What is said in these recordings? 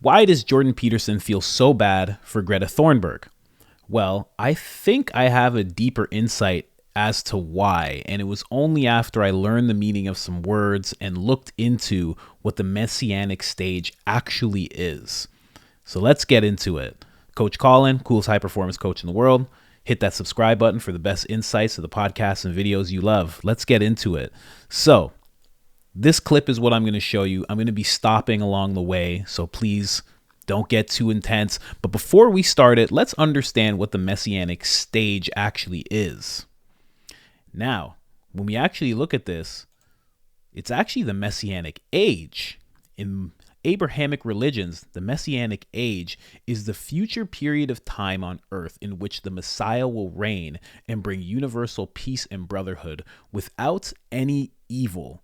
Why does Jordan Peterson feel so bad for Greta Thunberg? Well, I think I have a deeper insight as to why, and it was only after I learned the meaning of some words and looked into what the messianic stage actually is. So let's get into it. Coach Colin, coolest high-performance coach in the world. Hit that subscribe button for the best insights to the podcasts and videos you love. Let's get into it. So this clip is what I'm going to show you. I'm going to be stopping along the way, so please don't get too intense. But before we start it, let's understand what the messianic stage actually is. Now, when we actually look at this, it's actually the messianic age. In Abrahamic religions, the messianic age is the future period of time on earth in which the Messiah will reign and bring universal peace and brotherhood without any evil.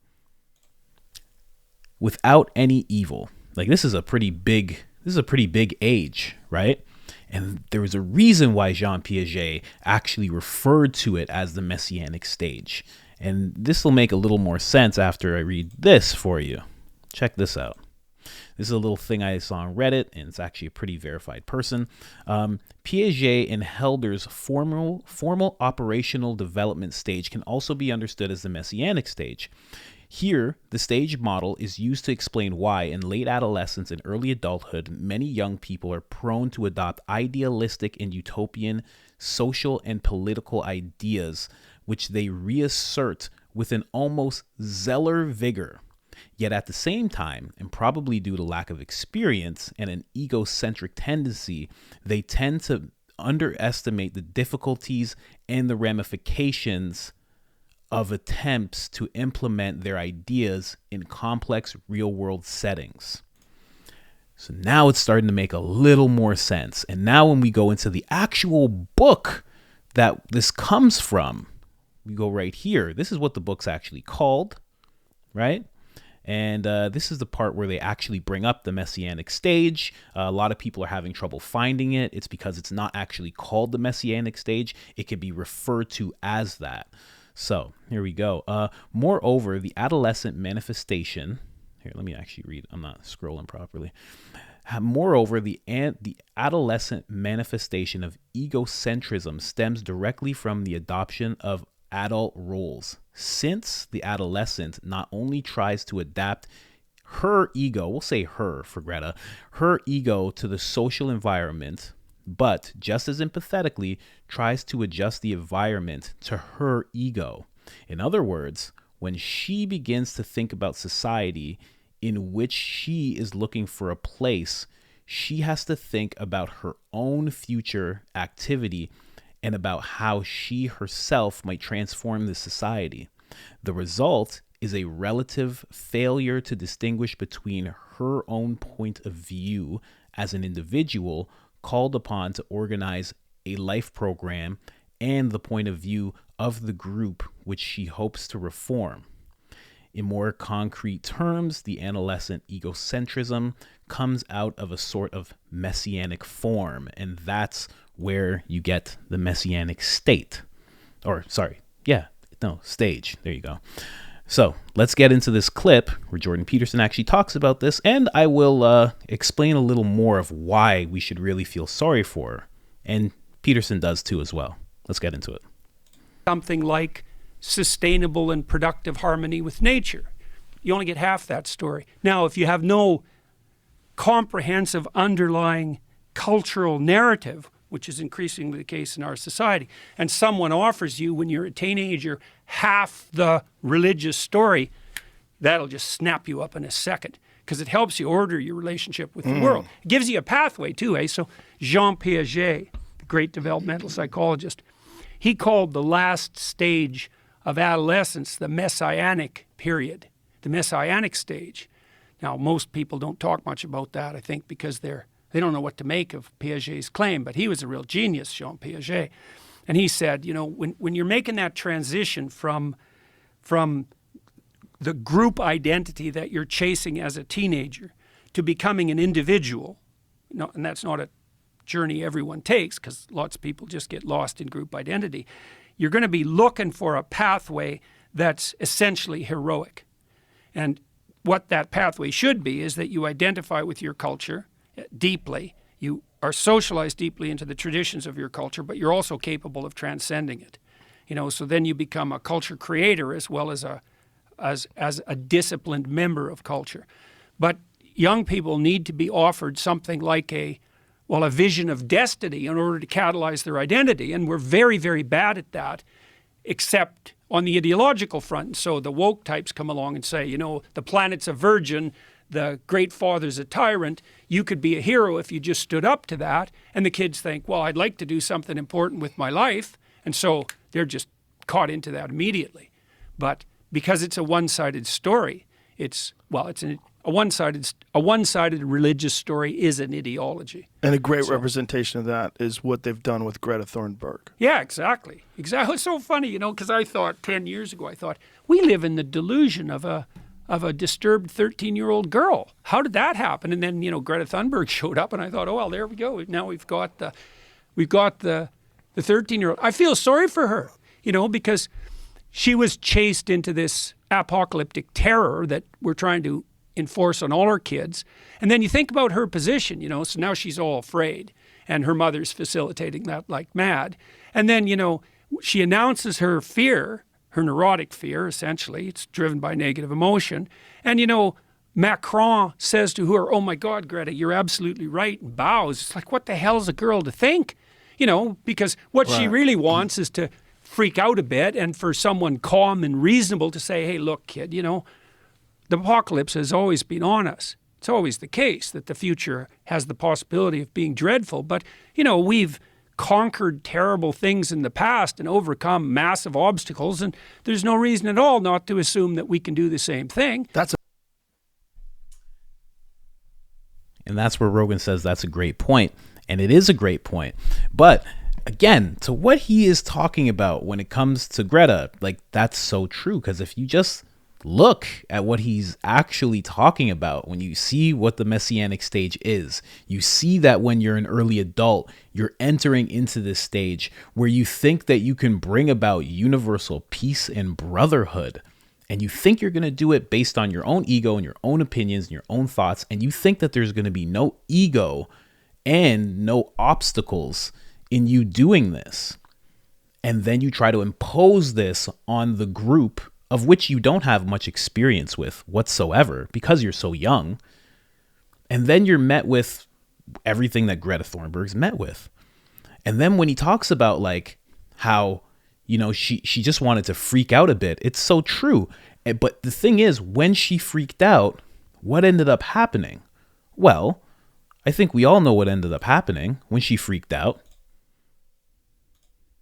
Without any evil. Like, this is a pretty big age, right? And there was a reason why Jean Piaget actually referred to it as the messianic stage. And this will make a little more sense after I read this for you. Check this out. This is a little thing I saw on Reddit, and it's actually a pretty verified person. Piaget and Helder's formal operational development stage can also be understood as the messianic stage. Here, the stage model is used to explain why in late adolescence and early adulthood, many young people are prone to adopt idealistic and utopian social and political ideas, which they reassert with an almost zealous vigor. Yet at the same time, and probably due to lack of experience and an egocentric tendency, they tend to underestimate the difficulties and the ramifications of attempts to implement their ideas in complex real-world settings. So now it's starting to make a little more sense. And now when we go into the actual book that this comes from, we go right here. This is what the book's actually called, right? And this is the part where they actually bring up the messianic stage. A lot of people are having trouble finding it. It's because it's not actually called the messianic stage. It can be referred to as that. So here we go. Moreover, the adolescent manifestation. Here, let me actually read. I'm not scrolling properly. Moreover, the adolescent manifestation of egocentrism stems directly from the adoption of adult roles. Since the adolescent not only tries to adapt her ego, we'll say her for Greta, her ego to the social environment, but just as empathetically tries to adjust the environment to her ego. In other words, when she begins to think about society in which she is looking for a place, she has to think about her own future activity and about how she herself might transform the society. The result is a relative failure to distinguish between her own point of view as an individual called upon to organize a life program and the point of view of the group which she hopes to reform. In more concrete terms, the adolescent egocentrism comes out of a sort of messianic form, and that's where you get the messianic state. Stage. There you go. So let's get into this clip where Jordan Peterson actually talks about this, and I will explain a little more of why we should really feel sorry for her. And Peterson does too as well. Let's get into it. Something like sustainable and productive harmony with nature. You only get half that story. Now, if you have no comprehensive underlying cultural narrative, which is increasingly the case in our society, and someone offers you, when you're a teenager, half the religious story, that'll just snap you up in a second, because it helps you order your relationship with the world. It gives you a pathway too, eh? So Jean Piaget, the great developmental psychologist, he called the last stage of adolescence the messianic period, the messianic stage. Now, most people don't talk much about that, I think, because they don't know what to make of Piaget's claim, but he was a real genius, Jean Piaget. And he said, you know, when you're making that transition from the group identity that you're chasing as a teenager to becoming an individual, and that's not a journey everyone takes, because lots of people just get lost in group identity, you're going to be looking for a pathway that's essentially heroic. And what that pathway should be is that you identify with your culture deeply. You are socialized deeply into the traditions of your culture, but you're also capable of transcending it. So then you become a culture creator as well as a disciplined member of culture. But young people need to be offered something like a vision of destiny in order to catalyze their identity. And we're very, very bad at that, except on the ideological front. So the woke types come along and say, the planet's a virgin, the great father's a tyrant. You could be a hero if you just stood up to that. And the kids think, well, I'd like to do something important with my life. And so they're just caught into that immediately. But because it's a one-sided story, a one-sided religious story is an ideology. And a great representation of that is what they've done with Greta Thunberg. Yeah, exactly. It's so funny, because I thought 10 years ago, we live in the delusion of a disturbed 13-year-old girl. How did that happen? And then, Greta Thunberg showed up, and I thought, oh, well, there we go. Now we've got the 13-year-old. I feel sorry for her, because she was chased into this apocalyptic terror that we're trying to enforce on all our kids. And then you think about her position, so now she's all afraid, and her mother's facilitating that like mad. And then, she announces her fear, her neurotic fear, essentially. It's driven by negative emotion. And, Macron says to her, oh my God, Greta, you're absolutely right, and bows. It's like, what the hell's a girl to think? Because what she really wants is to freak out a bit and for someone calm and reasonable to say, hey, look, kid, the apocalypse has always been on us. It's always the case that the future has the possibility of being dreadful. But, we've conquered terrible things in the past and overcome massive obstacles. And there's no reason at all not to assume that we can do the same thing. And that's where Rogan says that's a great point. And it is a great point. But again, to what he is talking about when it comes to Greta, that's so true. Because if you just look at what he's actually talking about, when you see what the messianic stage is, you see that when you're an early adult, you're entering into this stage where you think that you can bring about universal peace and brotherhood. And you think you're going to do it based on your own ego and your own opinions and your own thoughts. And you think that there's going to be no ego and no obstacles in you doing this. And then you try to impose this on the group of which you don't have much experience with whatsoever because you're so young. And then you're met with everything that Greta Thunberg's met with. And then when he talks about how, she just wanted to freak out a bit, it's so true. But the thing is, when she freaked out, what ended up happening? Well, I think we all know what ended up happening when she freaked out.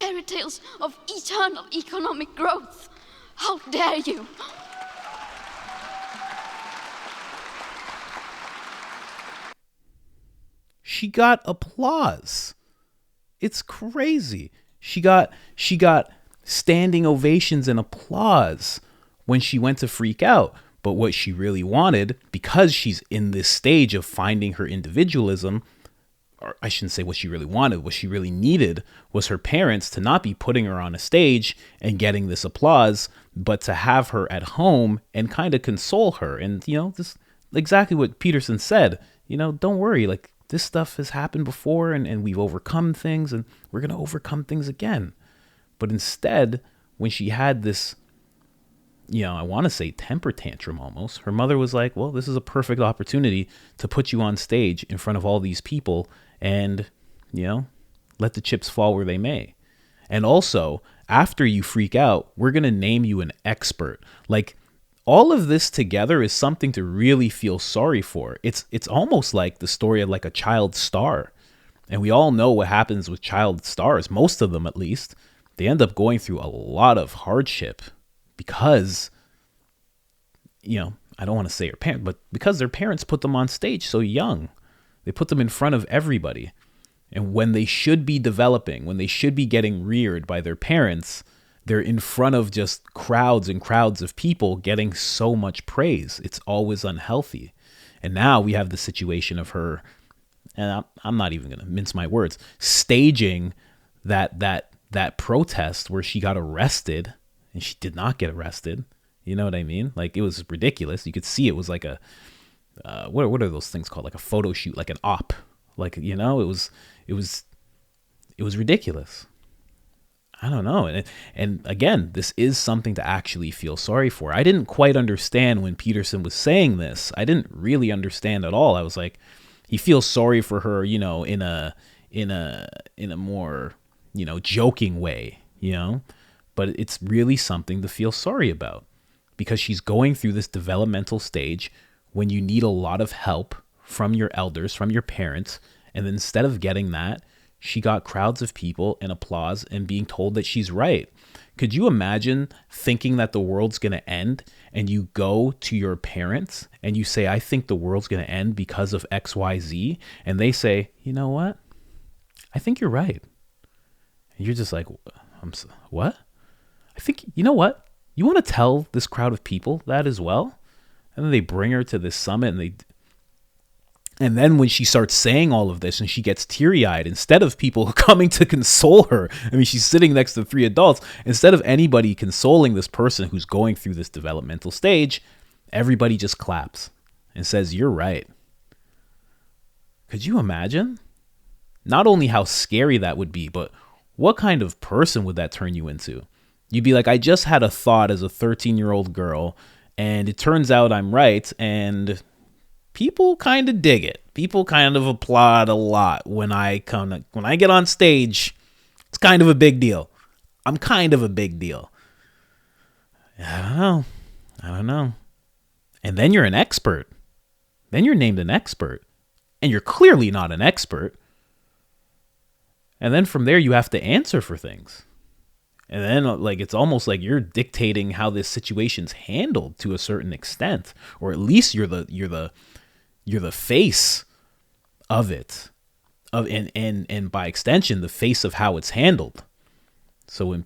Fairy tales of eternal economic growth. How dare you? She got applause. It's crazy. She got standing ovations and applause when she went to freak out. But what she really wanted, because she's in this stage of finding her individualism, or I shouldn't say what she really wanted, what she really needed was her parents to not be putting her on a stage and getting this applause, but to have her at home and kind of console her. And, this exactly what Peterson said, don't worry, this stuff has happened before and we've overcome things and we're going to overcome things again. But instead, when she had this, I want to say temper tantrum almost, her mother was like, well, this is a perfect opportunity to put you on stage in front of all these people and, let the chips fall where they may. And also, after you freak out, we're going to name you an expert. All of this together is something to really feel sorry for. It's almost like the story of a child star. And we all know what happens with child stars, most of them at least. They end up going through a lot of hardship because, I don't want to say her parent, but because their parents put them on stage so young. They put them in front of everybody. And when they should be developing, when they should be getting reared by their parents, they're in front of just crowds and crowds of people getting so much praise. It's always unhealthy. And now we have the situation of her, and I'm not even going to mince my words, staging that protest where she got arrested and she did not get arrested. You know what I mean? It was ridiculous. You could see it was like a what are those things called? Like a photo shoot, like an op. Like, you know, it was ridiculous. I don't know. And again, this is something to actually feel sorry for. I didn't quite understand when Peterson was saying this. I didn't really understand at all. I was like, he feels sorry for her, you know, in a more, you know, joking way, you know, but it's really something to feel sorry about, because she's going through this developmental stage when you need a lot of help from your elders, from your parents. And then instead of getting that, she got crowds of people and applause and being told that she's right. Could you imagine thinking that the world's going to end, and you go to your parents and you say, I think the world's going to end because of XYZ. And they say, you know what? I think you're right. And you're just like, what? I think, you know what? You want to tell this crowd of people that as well? And then they bring her to this summit, and then when she starts saying all of this and she gets teary-eyed, instead of people coming to console her, I mean, she's sitting next to 3 adults, instead of anybody consoling this person who's going through this developmental stage, everybody just claps and says, you're right. Could you imagine? Not only how scary that would be, but what kind of person would that turn you into? You'd be like, I just had a thought as a 13-year-old girl, and it turns out I'm right, and people kind of dig it. People kind of applaud a lot when I get on stage. It's kind of a big deal. I'm kind of a big deal. I don't know. And then you're an expert. Then you're named an expert. And you're clearly not an expert. And then from there, you have to answer for things. And then, like, it's almost like you're dictating how this situation's handled to a certain extent, or at least you're the face of it, and by extension, the face of how it's handled. So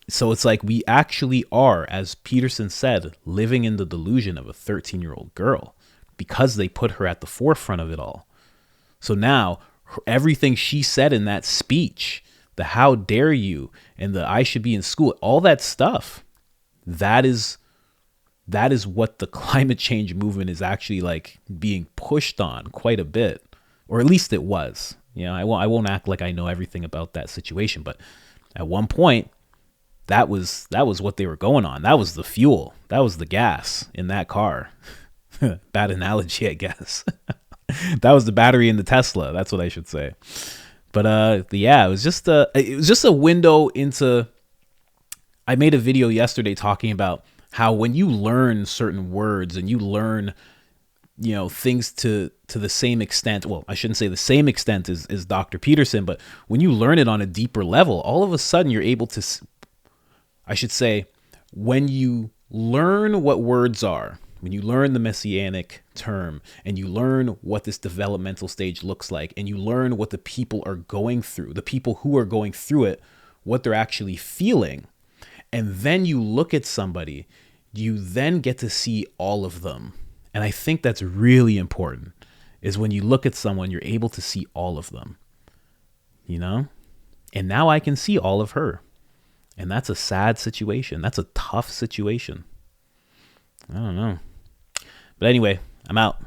so it's like we actually are, as Peterson said, living in the delusion of a 13-year-old girl, because they put her at the forefront of it all. So now everything she said in that speech, the how dare you and the I should be in school, all that stuff, that is what the climate change movement is actually like being pushed on quite a bit, or at least it was. You know, I won't act like I know everything about that situation, but at one point that was what they were going on. That was the fuel. That was the gas in that car. Bad analogy, I guess. That was the battery in the Tesla. That's what I should say. But yeah, it was just a window into. I made a video yesterday talking about how when you learn certain words and you learn, you know, things to the same extent, well, I shouldn't say the same extent as Dr. Peterson, but when you learn it on a deeper level, all of a sudden you're able to, I should say, when you learn what words are, when you learn the messianic term and you learn what this developmental stage looks like, and you learn what the people are going through, the people who are going through it, what they're actually feeling, and then you look at somebody, you then get to see all of them. And I think that's really important, is when you look at someone, you're able to see all of them, you know? And now I can see all of her. And that's a sad situation. That's a tough situation. I don't know. But anyway, I'm out.